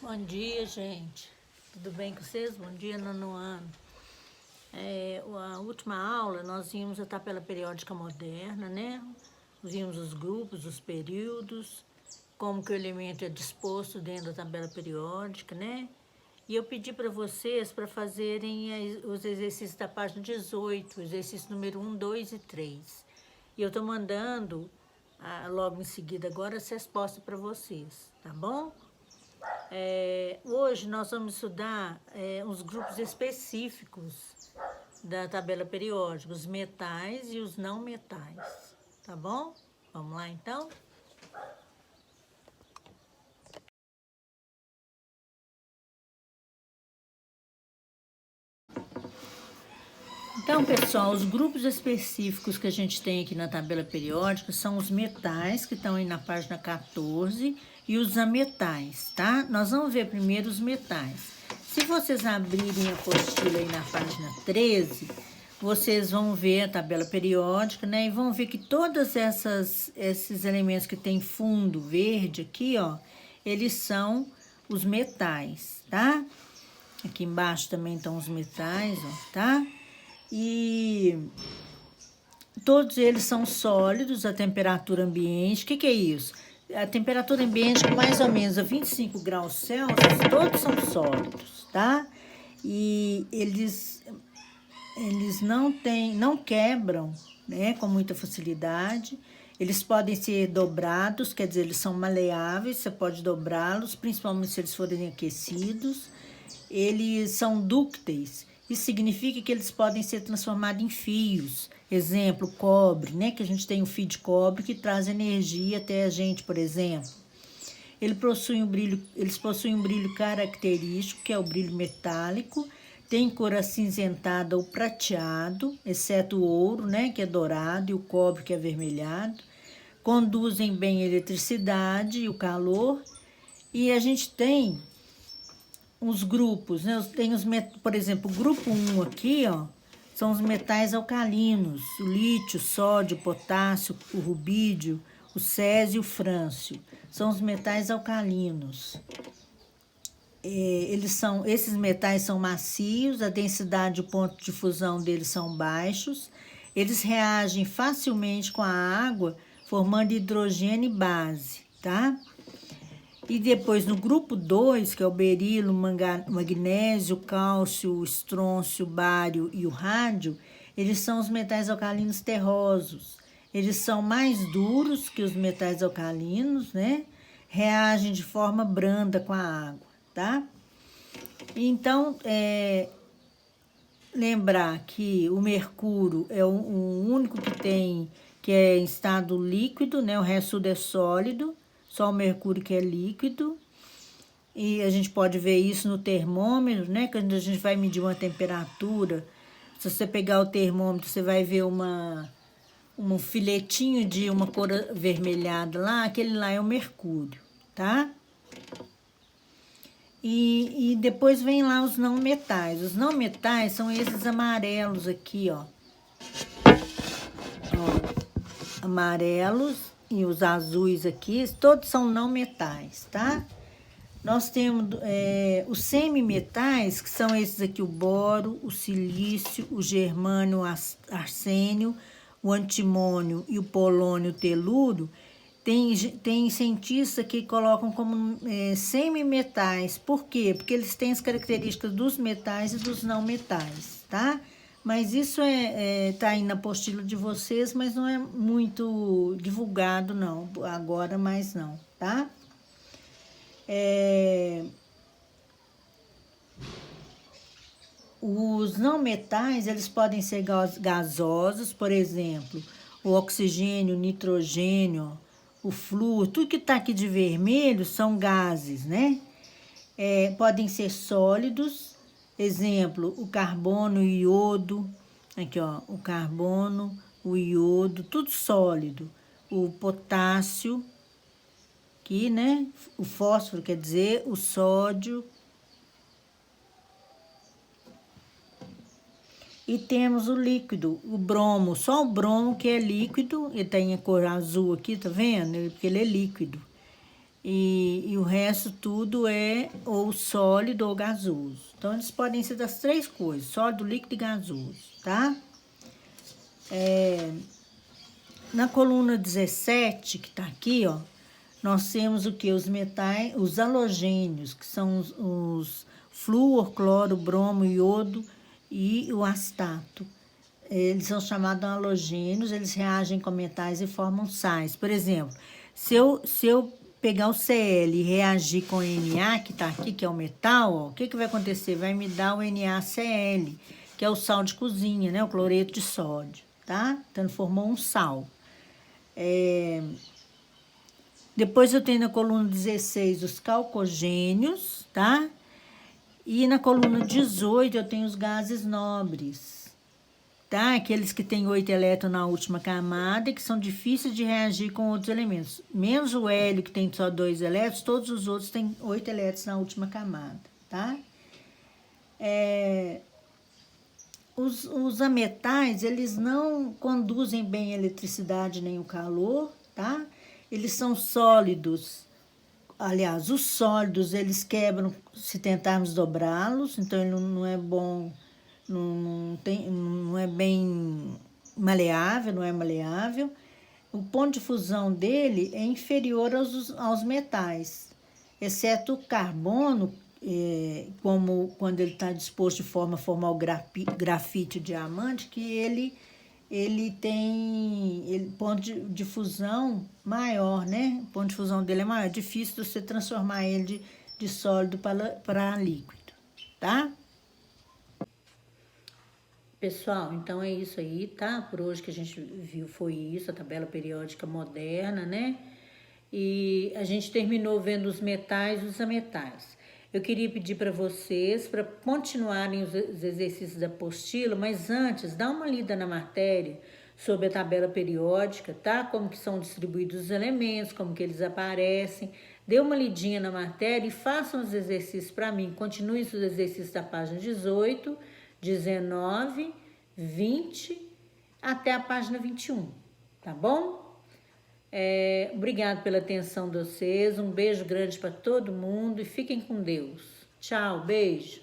Bom dia, gente. Tudo bem com vocês? Bom dia, nono ano. A última aula, nós vimos a tabela periódica moderna, né? Vimos os grupos, os períodos, como que o elemento é disposto dentro da tabela periódica, né? E eu pedi para vocês para fazerem os exercícios da página 18, exercício número 1, 2 e 3. E eu estou mandando, logo em seguida agora, as respostas para vocês, tá bom? Hoje nós vamos estudar os grupos específicos da tabela periódica, os metais e os não metais, tá bom? Vamos lá então? Então, pessoal, os grupos específicos que a gente tem aqui na tabela periódica são os metais, que estão aí na página 14, e os ametais, tá? Nós vamos ver primeiro os metais. Se vocês abrirem a apostila aí na página 13, vocês vão ver a tabela periódica, né? E vão ver que todos esses elementos que tem fundo verde aqui, ó, eles são os metais, tá? Aqui embaixo também estão os metais, ó, tá? E todos eles são sólidos a temperatura ambiente. O que é isso? A temperatura ambiente, mais ou menos a 25 graus Celsius, todos são sólidos, tá? E eles não quebram, né, com muita facilidade. Eles podem ser dobrados, quer dizer, eles são maleáveis, você pode dobrá-los, principalmente se eles forem aquecidos. Eles são dúcteis. Isso significa que eles podem ser transformados em fios. Exemplo, cobre, né? Que a gente tem um fio de cobre que traz energia até a gente, por exemplo. Eles possuem um brilho característico, que é o brilho metálico. Tem cor acinzentada ou prateado, exceto o ouro, né? Que é dourado, e o cobre, que é avermelhado. Conduzem bem a eletricidade e o calor. E a gente tem os grupos, né? Por exemplo, o grupo 1 aqui, ó, são os metais alcalinos, o lítio, o sódio, o potássio, o rubídio, o césio e o frâncio. São os metais alcalinos. Esses metais são macios, a densidade e o ponto de fusão deles são baixos. Eles reagem facilmente com a água, formando hidrogênio e base, tá? E depois, no grupo 2, que é o berilo, magnésio, cálcio, o estrôncio, o bário e o rádio, eles são os metais alcalinos terrosos. Eles são mais duros que os metais alcalinos, né? Reagem de forma branda com a água, tá? Então, lembrar que o mercúrio é o único que é em estado líquido, né? O resto tudo é sólido. Só o mercúrio que é líquido. E a gente pode ver isso no termômetro, né? Quando a gente vai medir uma temperatura, se você pegar o termômetro, você vai ver um filetinho de uma cor avermelhada lá, aquele lá é o mercúrio, tá? E depois vem lá os não metais. Os não metais são esses amarelos aqui, ó. Amarelos. E os azuis aqui, todos são não metais, tá? Nós temos os semimetais, que são esses aqui, o boro, o silício, o germânio, o arsênio, o antimônio e o polônio telúrio. Tem cientistas que colocam como semimetais. Por quê? Porque eles têm as características dos metais e dos não metais, tá? Mas isso tá aí na apostila de vocês, mas não é muito divulgado, não. Agora, mais não, tá? Os não metais, eles podem ser gasosos, por exemplo, o oxigênio, o nitrogênio, o flúor, tudo que tá aqui de vermelho são gases, né? Podem ser sólidos. Exemplo, o carbono, o iodo, aqui ó, o carbono, o iodo, tudo sólido. O potássio, aqui, né? O fósforo, quer dizer, o sódio. E temos o líquido, o bromo, só o bromo que é líquido, ele tem a cor azul aqui, tá vendo? Porque ele é líquido. e o resto tudo é ou sólido ou gasoso. Então, eles podem ser das três coisas, sólido, líquido e gasoso, tá? Na coluna 17, que tá aqui, ó, nós temos o que? Os metais, os halogênios, que são os flúor, cloro, bromo, iodo e o astato. Eles são chamados halogênios, eles reagem com metais e formam sais. Por exemplo, se eu pegar o Cl e reagir com o Na, que está aqui, que é o metal, ó, o que vai acontecer? Vai me dar o NaCl, que é o sal de cozinha, né? O cloreto de sódio, tá? Então, formou um sal. Depois eu tenho na coluna 16 os calcogênios, tá? E na coluna 18 eu tenho os gases nobres, tá? Aqueles que têm 8 elétrons na última camada e que são difíceis de reagir com outros elementos. Menos o hélio, que tem só 2 elétrons, todos os outros têm 8 elétrons na última camada, tá? Os ametais, eles não conduzem bem a eletricidade nem o calor, tá? Eles são sólidos. Aliás, os sólidos, eles quebram se tentarmos dobrá-los, então ele não é bom, não é bem maleável, não é maleável. O ponto de fusão dele é inferior aos metais, exceto o carbono, como quando ele está disposto de forma a formar o grafite, o diamante, que ele tem ponto de fusão maior, né? O ponto de fusão dele é maior, é difícil você transformar ele de sólido para líquido, tá? Pessoal, então é isso aí, tá? Por hoje que a gente viu foi isso, a tabela periódica moderna, né? E a gente terminou vendo os metais e os ametais. Eu queria pedir para vocês para continuarem os exercícios da apostila, mas antes, dá uma lida na matéria sobre a tabela periódica, tá? Como que são distribuídos os elementos, como que eles aparecem. Dê uma lidinha na matéria e façam os exercícios para mim. Continue os exercícios da página 18, 19, 20 até a página 21, tá bom? Obrigado pela atenção de vocês, um beijo grande para todo mundo e fiquem com Deus. Tchau, beijo.